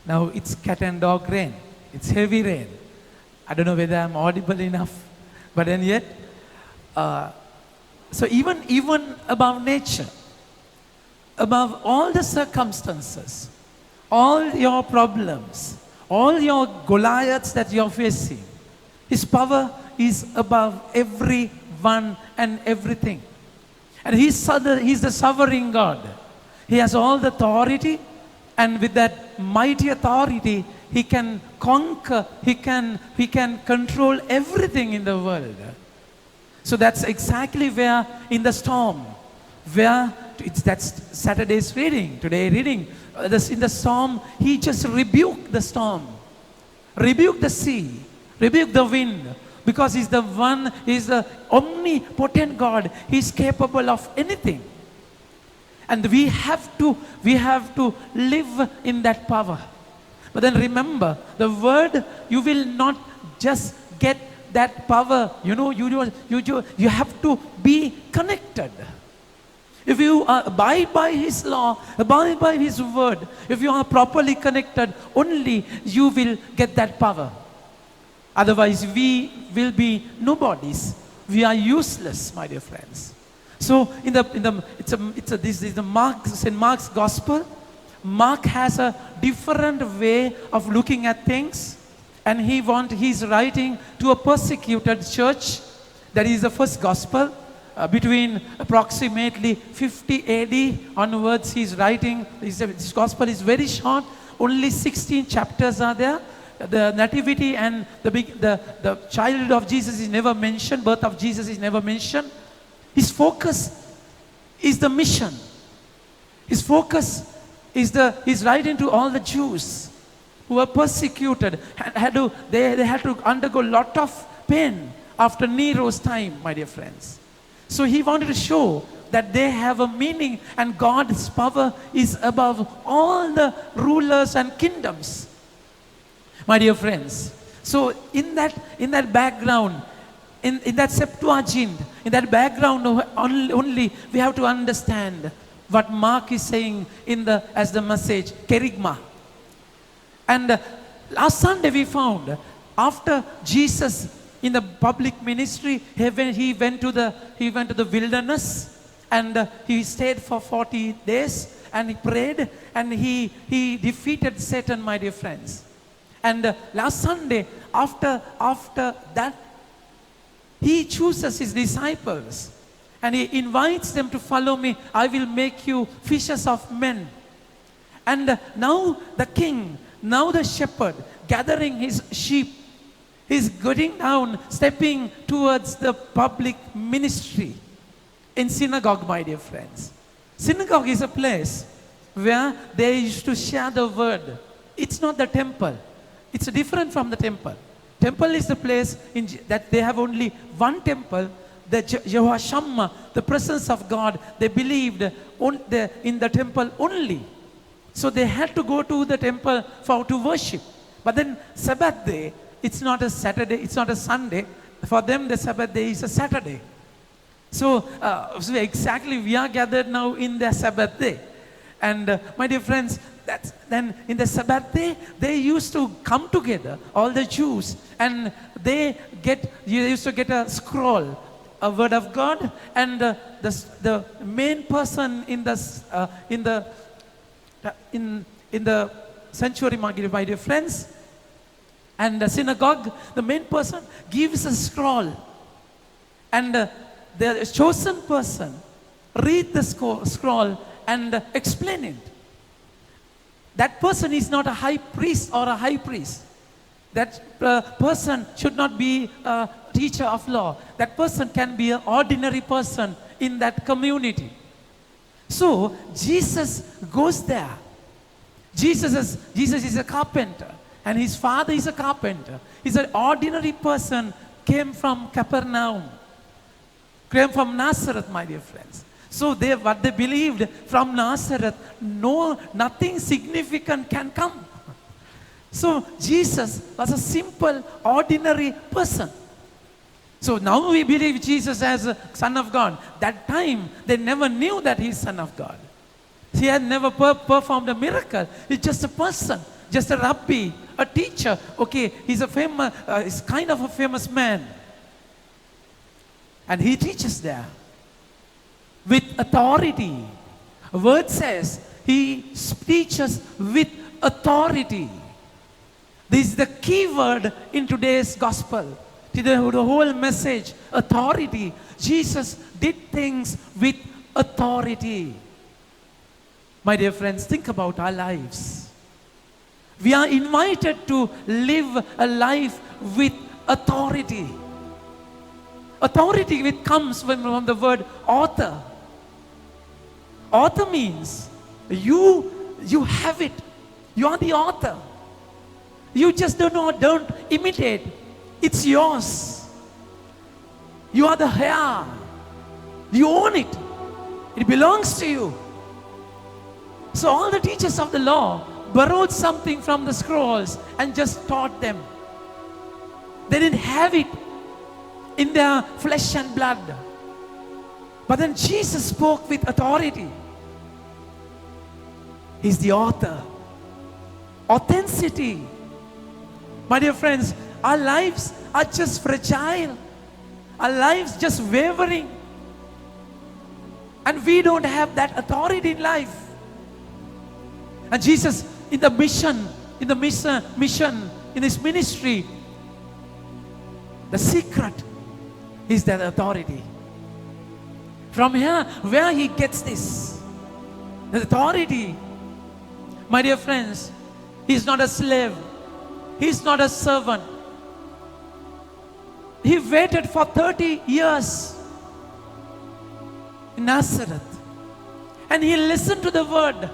Now it's cat and dog rain. It's heavy rain. I don't know whether I'm audible enough, but then yet, so even above nature, above all the circumstances, all your problems, all your Goliaths that you're facing, His power is above everyone and everything. And He's the sovereign God. He has all the authority, and with that mighty authority, He can conquer, He can control everything in the world. So that's exactly where in the storm, that's Saturday's reading, today reading. In the storm, He just rebuked the storm, rebuked the sea, rebuked the wind, because He's the one, He's the omnipotent God. He's capable of anything. And we have to live in that power. But then remember, the word, you will not just get that power. You have to be connected. If you abide by His law, abide by His word, if you are properly connected, only you will get that power. Otherwise, we will be nobodies. We are useless, my dear friends. So, this is the St. Mark's Gospel. Mark has a different way of looking at things, and he's writing to a persecuted church. That is the first Gospel. Between approximately 50 AD onwards, he's writing. This Gospel is very short. Only 16 chapters are there. The nativity and the childhood of Jesus is never mentioned. Birth of Jesus is never mentioned. His focus is the mission. His focus is he's writing to all the Jews who were persecuted. They had to undergo a lot of pain after Nero's time, my dear friends. So he wanted to show that they have a meaning, and God's power is above all the rulers and kingdoms, my dear friends. So in that background, in that Septuagint, in that background only we have to understand what Mark is saying as the message, kerygma. And last Sunday we found, after Jesus in the public ministry, he went to the wilderness, and he stayed for 40 days, and he prayed, and he defeated Satan, my dear friends. And last Sunday, after that, he chooses his disciples, and he invites them to follow me. I will make you fishers of men. And now the king, now the shepherd, gathering his sheep, he's going down, stepping towards the public ministry in synagogue, my dear friends. Synagogue is a place where they used to share the word. It's not the temple. It's different from the temple. Temple is the place that they have only one temple, the Jehovah Shammah, the presence of God. They believed in the temple only. So they had to go to the temple to worship. But then Sabbath day, it's not a Saturday, it's not a Sunday. For them, the Sabbath day is a Saturday. So exactly, we are gathered now in the Sabbath day. And my dear friends, then in the Sabbath day, they used to come together, all the Jews, and they used to get a scroll, a word of God, and the main person in the sanctuary, my dear friends, and the synagogue, the main person gives a scroll, and the chosen person read the scroll and explain it. That person is not a high priest or a high priest. That person should not be a teacher of law. That person can be an ordinary person in that community. So Jesus goes there. Jesus is a carpenter, and his father is a carpenter. He's an ordinary person, came from Capernaum, came from Nazareth, my dear friends. So what they believed, from Nazareth, nothing significant can come. So Jesus was a simple, ordinary person. So now we believe Jesus as a Son of God. That time, they never knew that he's Son of God. He had never performed a miracle. He's just a person. just a rabbi, a teacher. Okay, he's he's kind of a famous man. And he teaches there with authority. A word says he teaches with authority. This is the key word in today's gospel. The whole message, authority. Jesus did things with authority. My dear friends, think about our lives. We are invited to live a life with authority. Authority which comes from the word author. Author means you have it. You are the author. You just don't imitate. It's yours. You are the heir. You own it. It belongs to you. So all the teachers of the law borrowed something from the scrolls and just taught them. They didn't have it in their flesh and blood. But then Jesus spoke with authority. He's the author. Authenticity. My dear friends, our lives are just fragile. Our lives just wavering. And we don't have that authority in life. And Jesus, in his ministry, the secret is that authority. From here, where he gets this, the authority, my dear friends, he's not a slave. He's not a servant. He waited for 30 years in Nazareth. And he listened to the word.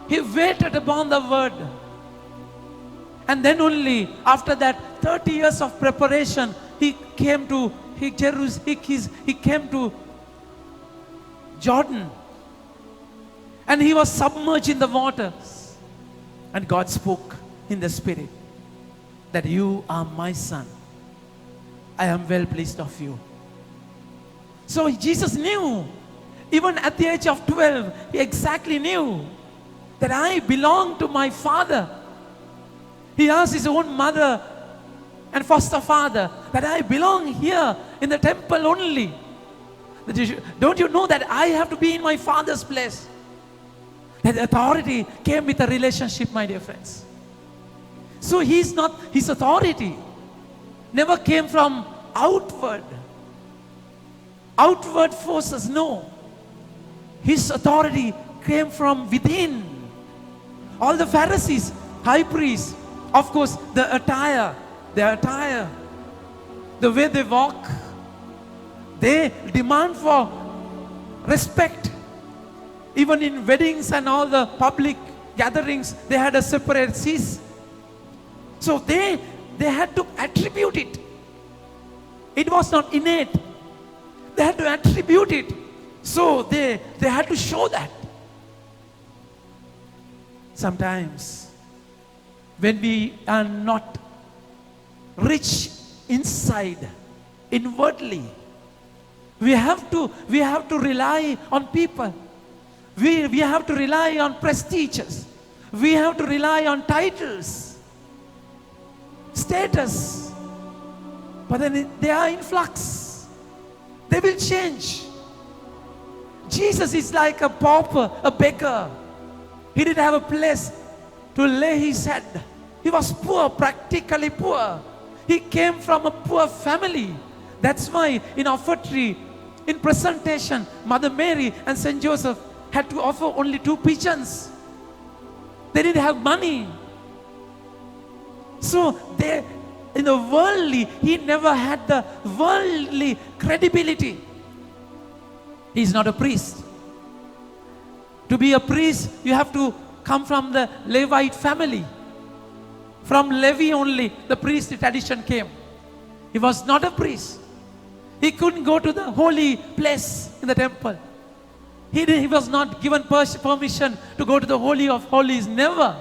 He waited upon the word. And then only after that 30 years of preparation, he came to Jordan. And he was submerged in the waters. And God spoke in the spirit that you are my son. I am well pleased of you. So Jesus knew, even at the age of 12, he exactly knew that I belong to my Father. He asked his own mother and foster father that I belong here in the temple only. Don't you know that I have to be in my Father's place? That authority came with a relationship, my dear friends. So his authority never came from outward forces. No. His authority came from within. All the Pharisees, high priests, of course, the attire, the way they walk, they demand for respect. Even in weddings and all the public gatherings, they had a separate seats. So they had to attribute it. It was not innate. They had to attribute it. So they had to show that. Sometimes when we are not rich inside, inwardly, we have to rely on people. We have to rely on prestiges. We have to rely on titles, status. But then they are in flux. They will change. Jesus is like a pauper, a beggar. He didn't have a place to lay his head. He was poor, practically poor. He came from a poor family. That's why in offertory, in presentation, Mother Mary and Saint Joseph had to offer only 2 pigeons. They didn't have money. So in the worldly, he never had the worldly credibility. He's not a priest. To be a priest, you have to come from the Levite family. From Levi only, the priest tradition came. He was not a priest. He couldn't go to the holy place in the temple. He was not given permission to go to the Holy of Holies, never.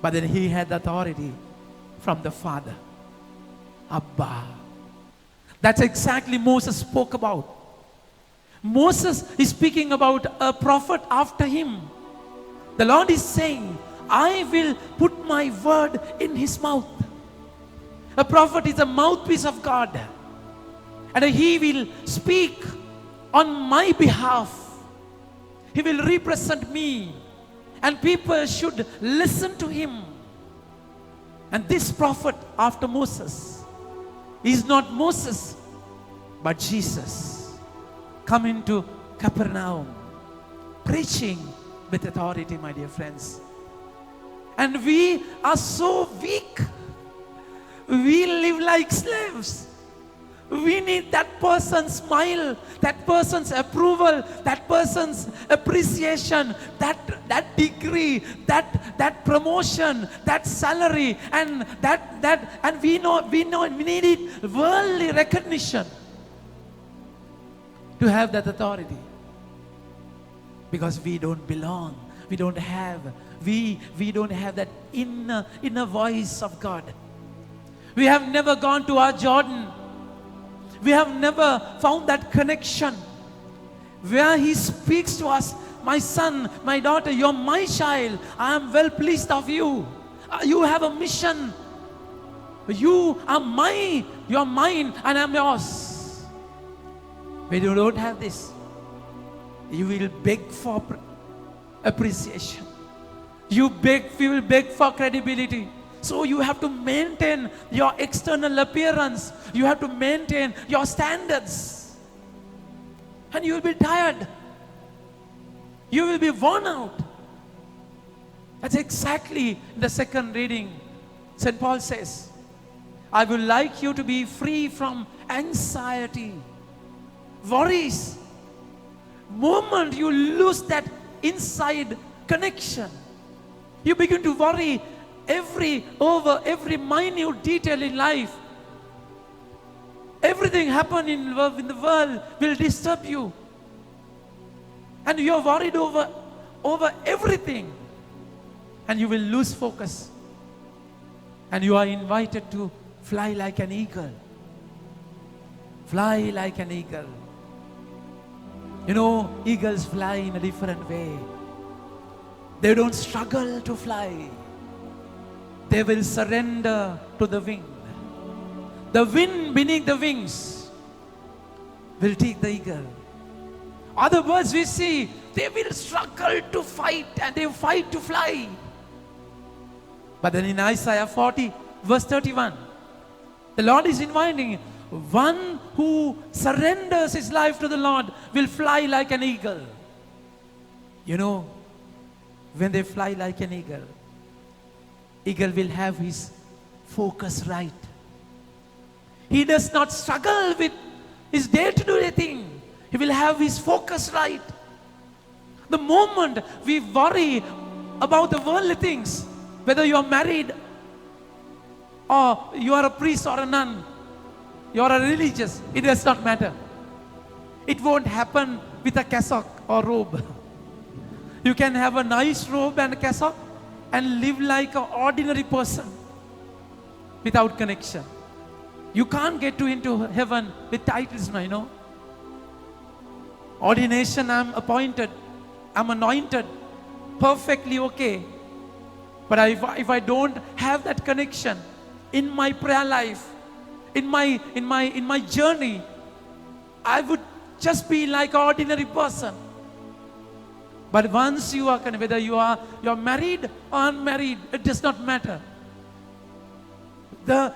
But then he had the authority from the Father. Abba. That's exactly Moses spoke about. Moses is speaking about a prophet after him. The Lord is saying, I will put my word in his mouth. A prophet is a mouthpiece of God, and he will speak on my behalf. He will represent me, and people should listen to him. And this prophet after Moses is not Moses, but Jesus, come into Capernaum, preaching with authority, my dear friends. And we are so weak. We live like slaves. We need that person's smile, that person's approval, that person's appreciation, that degree, that promotion, that salary, and and we need it, worldly recognition to have that authority. Because we don't belong. We don't have that inner voice of God. We have never gone to our Jordan. We have never found that connection where he speaks to us, my son, my daughter, you're my child. I am well pleased of you. You have a mission. You are mine. You're mine and I'm yours. When you don't have this, you will beg for appreciation. You will beg for credibility. So you have to maintain your external appearance. You have to maintain your standards. And you will be tired. You will be worn out. That's exactly the second reading. St. Paul says, I would like you to be free from anxiety, worries. Moment you lose that inside connection, you begin to worry over every minute detail in life. Everything happening in the world will disturb you. And you are worried over everything. And you will lose focus. And you are invited to fly like an eagle. Fly like an eagle. You know, eagles fly in a different way. They don't struggle to fly. They will surrender to the wind. The wind beneath the wings will take the eagle. Other birds we see, they will struggle to fight and they fight to fly. But then in Isaiah 40, verse 31, the Lord is inviting, one who surrenders his life to the Lord will fly like an eagle. You know, when they fly like an eagle, eagle will have his focus right. He does not struggle with his day-to-day thing. He will have his focus right. The moment we worry about the worldly things, whether you are married or you are a priest or a nun, you are a religious, it does not matter. It won't happen with a cassock or robe. You can have a nice robe and a cassock and live like an ordinary person without connection. You can't get into heaven with titles now, you know. Ordination, I'm appointed, I'm anointed, perfectly okay. But if I don't have that connection in my prayer life, in my journey, I would just be like an ordinary person. But once you are, whether you're married or unmarried, it does not matter. The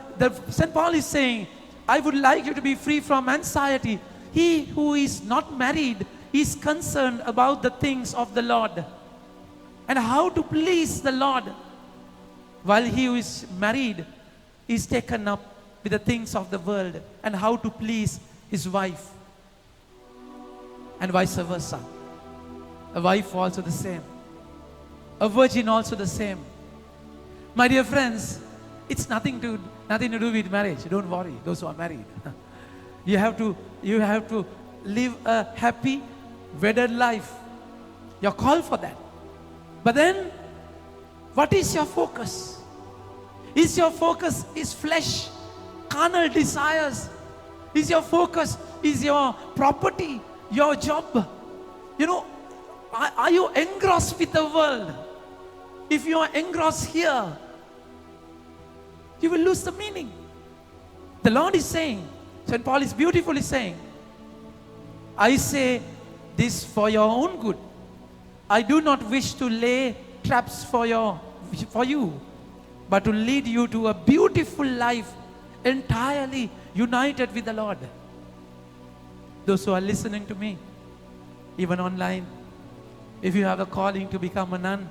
St. Paul is saying, I would like you to be free from anxiety. He who is not married is concerned about the things of the Lord and how to please the Lord, while he who is married is taken up with the things of the world and how to please his wife, and vice versa. A wife also the same. A virgin also the same. My dear friends, it's nothing to do with marriage. Don't worry, those who are married. You have to live a happy wedded life. You're called for that. But then, what is your focus? Is your focus flesh, carnal desires? Is your focus, is your property, your job? You know, are you engrossed with the world? If you are engrossed here, you will lose the meaning. The Lord is saying, St. Paul is beautifully saying, I say this for your own good. I do not wish to lay traps for you, but to lead you to a beautiful life entirely united with the Lord. Those who are listening to me, even online, if you have a calling to become a nun,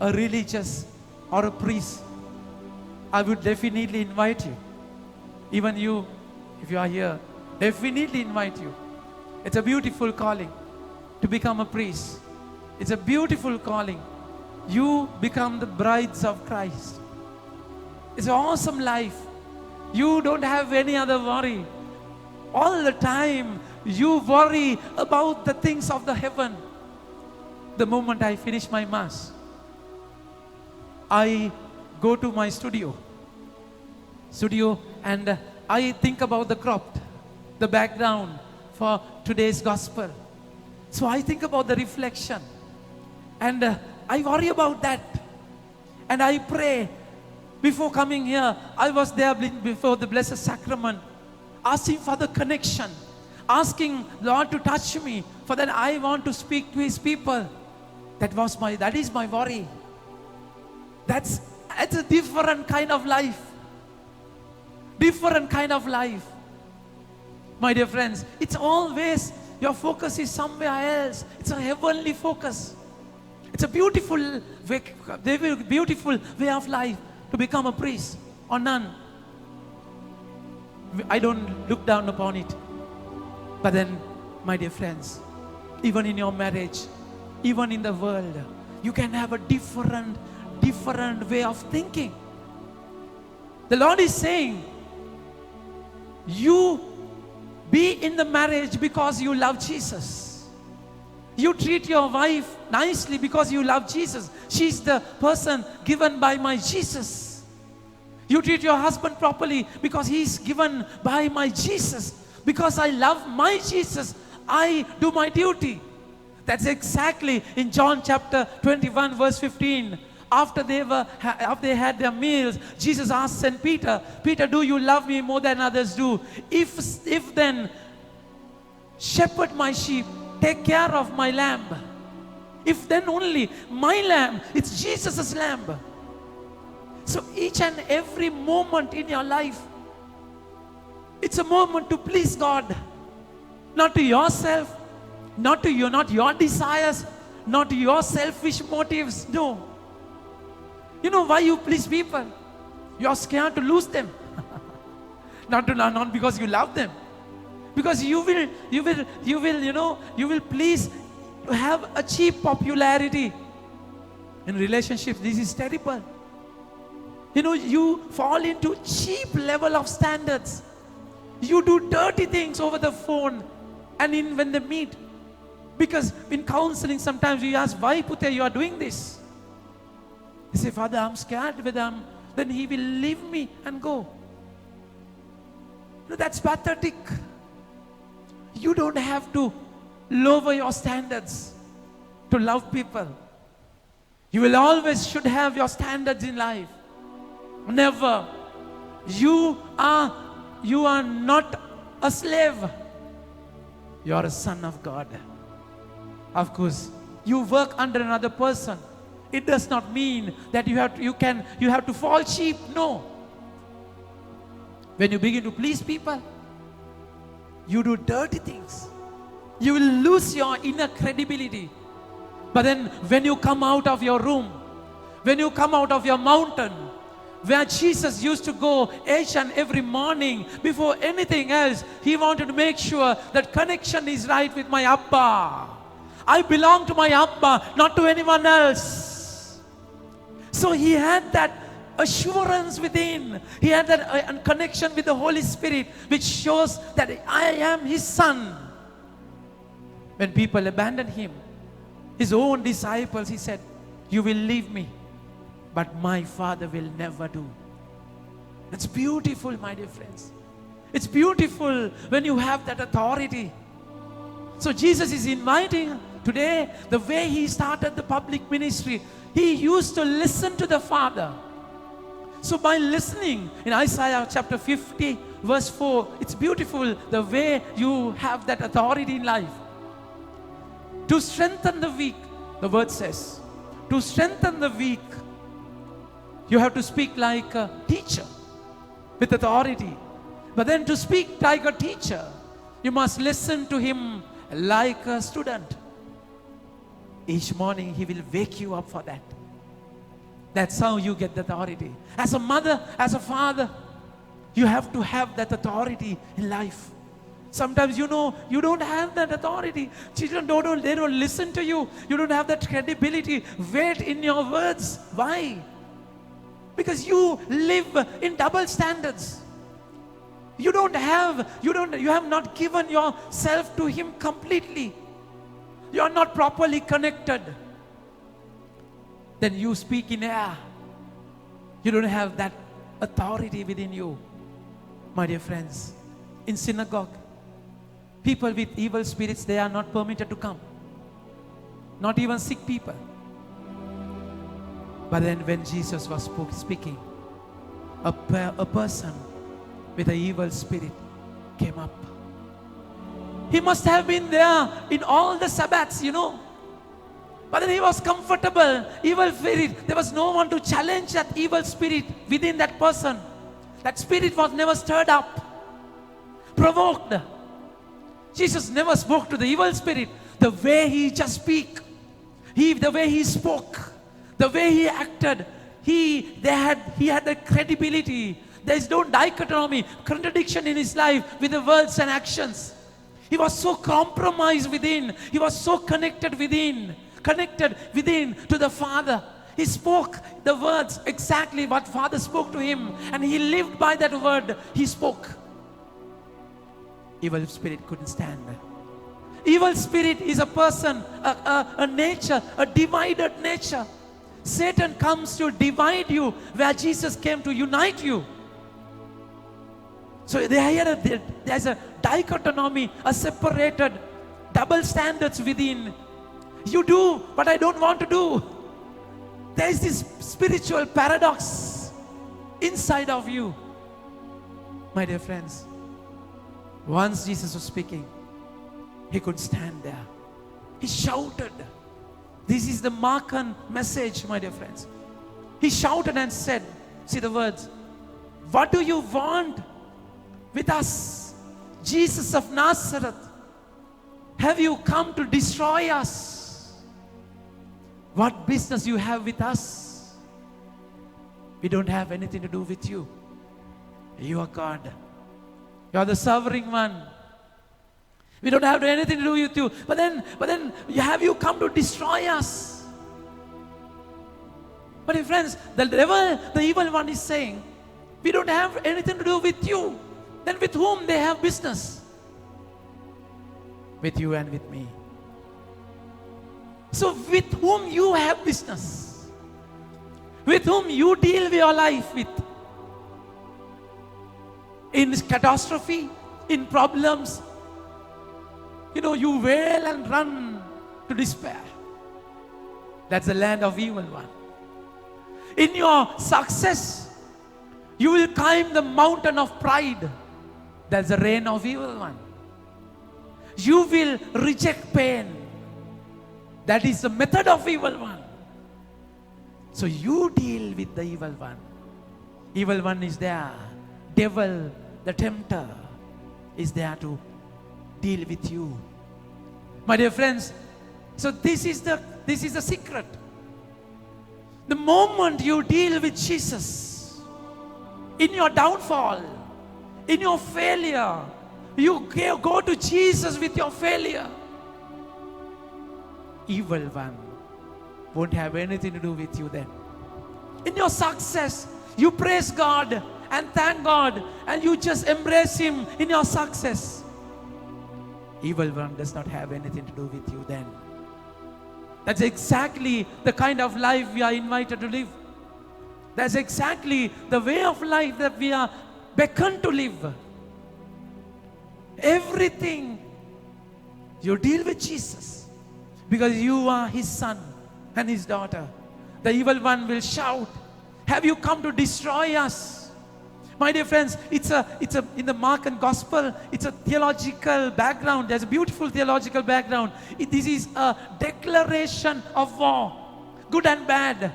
a religious, or a priest, I would definitely invite you. Even you, if you are here, definitely invite you. It's a beautiful calling to become a priest. It's a beautiful calling. You become the brides of Christ. It's an awesome life. You don't have any other worry. All the time, you worry about the things of the heaven. The moment I finish my Mass, I go to my studio and I think about the crop, the background for today's gospel. So I think about the reflection and I worry about that. And I pray. Before coming here, I was there before the Blessed Sacrament, asking for the connection, asking Lord to touch me, for that I want to speak to His people. That is my worry. It's a different kind of life. Different kind of life. My dear friends, it's always, your focus is somewhere else. It's a heavenly focus. It's a beautiful way of life to become a priest or nun. I don't look down upon it. But then, my dear friends, even in your marriage, even in the world, you can have a different way of thinking. The Lord is saying, you be in the marriage because you love Jesus. You treat your wife nicely because you love Jesus. She's the person given by my Jesus. You treat your husband properly because he's given by my Jesus. Because I love my Jesus, I do my duty. That's exactly in John chapter 21 verse 15. After they had their meals, Jesus asked St. Peter, Peter, do you love me more than others do? If then, shepherd my sheep, take care of my lamb. If then only my lamb, it's Jesus' lamb. So each and every moment in your life, it's a moment to please God. Not to yourself, not your desires, not to your selfish motives. No. You know why you please people? You're scared to lose them. Not because you love them. Because you will please to have a cheap popularity. In relationships, this is terrible. You fall into cheap level of standards. You do dirty things over the phone and when they meet. Because in counseling, sometimes we ask, why Pute, you are doing this? They say, Father, I'm scared with him. Then he will leave me and go. That's pathetic. You don't have to lower your standards to love people. You will always should have your standards in life. Never. You are not a slave. You are a son of God. Of course, you work under another person. It does not mean that you have to fall cheap. No. When you begin to please people, you do dirty things. You will lose your inner credibility. But then when you come out of your room, when you come out of your mountain, where Jesus used to go each and every morning, before anything else, he wanted to make sure that connection is right with my Abba. I belong to my Abba, not to anyone else. So he had that assurance within. He had that connection with the Holy Spirit, which shows that I am his son. When people abandoned him, his own disciples, he said, you will leave me, but my Father will never do. It's beautiful, my dear friends. It's beautiful when you have that authority. So Jesus is inviting today, the way he started the public ministry, He used to listen to the Father. So by listening, in Isaiah chapter 50, verse 4, it's beautiful the way you have that authority in life. To strengthen the weak, the word says, to strengthen the weak, you have to speak like a teacher with authority. But then to speak like a teacher, you must listen to him like a student. Each morning he will wake you up for that. That's how you get the authority. As a mother, as a father, you have to have that authority in life. Sometimes you don't have that authority. Children they don't listen to you. You don't have that credibility, weight in your words. Why? Because you live in double standards. You have not given yourself to him completely. You are not properly connected. Then you speak in air. You don't have that authority within you. My dear friends, in synagogue, people with evil spirits, they are not permitted to come. Not even sick people. But then when Jesus was speaking, a person with an evil spirit came up. He must have been there in all the Sabbaths, But then he was comfortable. Evil spirit, there was no one to challenge that evil spirit within that person. That spirit was never stirred up, provoked. Jesus never spoke to the evil spirit. The way he just spoke, the way he spoke, the way he acted, he had the credibility. There is no dichotomy, contradiction in his life with the words and actions. He was so compromised within. He was so connected within to the Father. He spoke the words exactly what Father spoke to him, and he lived by that word he spoke. Evil spirit couldn't stand. Evil spirit is a person, a nature, a divided nature. Satan comes to divide you where Jesus came to unite you. So there's a dichotomy, a separated double standards within. You do what I don't want to do. There is this spiritual paradox inside of you. My dear friends, once Jesus was speaking, he could stand there. He shouted. This is the Markan message, my dear friends. He shouted and said, see the words, what do you want with us, Jesus of Nazareth? Have you come to destroy us? What business you have with us? We don't have anything to do with you. You are God. You are the sovereign one. We don't have anything to do with you. But then have you come to destroy us? But my friends, the devil, the evil one is saying, we don't have anything to do with you. Then with whom they have business? With you and with me. So with whom you have business? With whom you deal with your life with? In catastrophe, in problems, you wail and run to despair. That's the land of evil one. In your success, you will climb the mountain of pride. That's the reign of evil one. You will reject pain. That is the method of evil one. So you deal with the evil one. Evil one is there. Devil, the tempter, is there to deal with you. My dear friends, so this is the secret. The moment you deal with Jesus, in your downfall, in your failure, you go to Jesus with your failure. Evil one won't have anything to do with you then. In your success, you praise God and thank God, and you just embrace Him in your success. Evil one does not have anything to do with you then. That's exactly the kind of life we are invited to live. That's exactly the way of life that we are beckoned to live. Everything you deal with Jesus, because you are His son and His daughter. the evil one will shout, have you come to destroy us? My dear friends, it's a in the Mark and Gospel, it's a theological background. There's a beautiful theological background. This is a declaration of war, good and bad.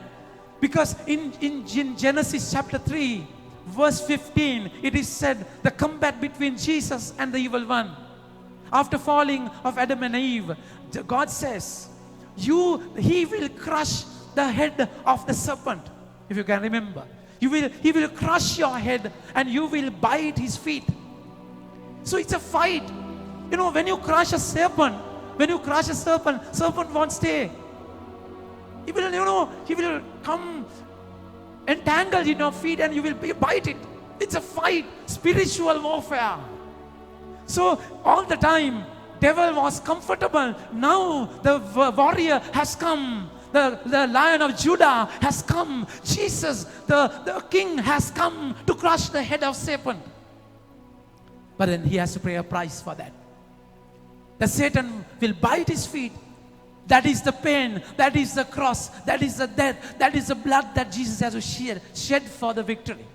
Because in Genesis chapter 3, verse 15, it is said the combat between Jesus and the evil one. After falling of Adam and Eve, God says, he will crush the head of the serpent. If you can remember, he will crush your head and you will bite his feet. So it's a fight. You know, when you crush a serpent, serpent won't stay. He will come entangled in your feet and you will bite it. It's a fight, spiritual warfare. So all the time, devil was comfortable. Now the warrior has come. The Lion of Judah has come. Jesus, the King, has come to crush the head of serpent. But then he has to pay a price for that. The Satan will bite his feet. That is the pain, that is the cross, that is the death, that is the blood that Jesus has to shed for the victory.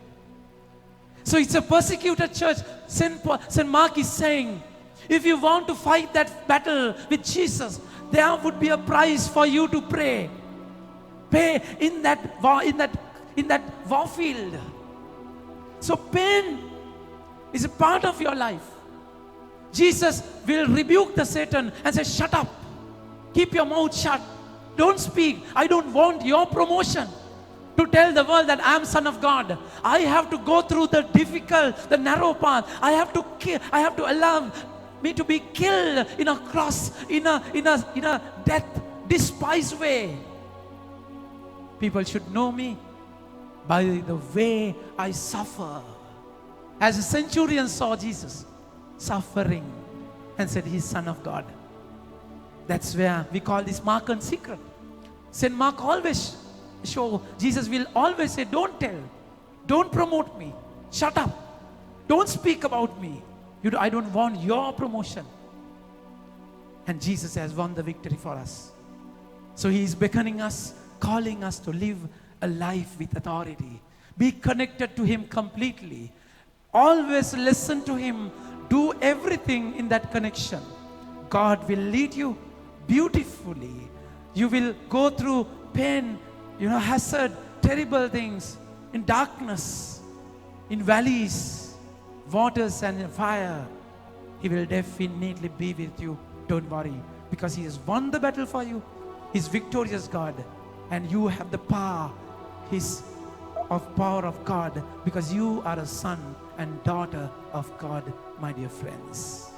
So it's a persecuted church. St. Mark is saying, if you want to fight that battle with Jesus, there would be a price for you to pray. Pay in that war field. So pain is a part of your life. Jesus will rebuke the Satan and say, shut up. Keep your mouth shut. Don't speak. I don't want your promotion to tell the world that I am Son of God. I have to go through the difficult, the narrow path. I have to allow me to be killed in a cross, in a death despised way. People should know me by the way I suffer. As a centurion saw Jesus suffering and said, he's Son of God. That's where we call this Mark and secret. St. Mark always show, Jesus will always say, don't tell, don't promote me, shut up, don't speak about me. I don't want your promotion. And Jesus has won the victory for us. So he is beckoning us, calling us to live a life with authority. Be connected to him completely. Always listen to him. Do everything in that connection. God will lead you beautifully. You will go through pain, hazard, terrible things, in darkness, in valleys, waters and fire. He will definitely be with you. Don't worry, because he has won the battle for you. He's victorious God, and you have the power, power of God, because you are a son and daughter of God, my dear friends.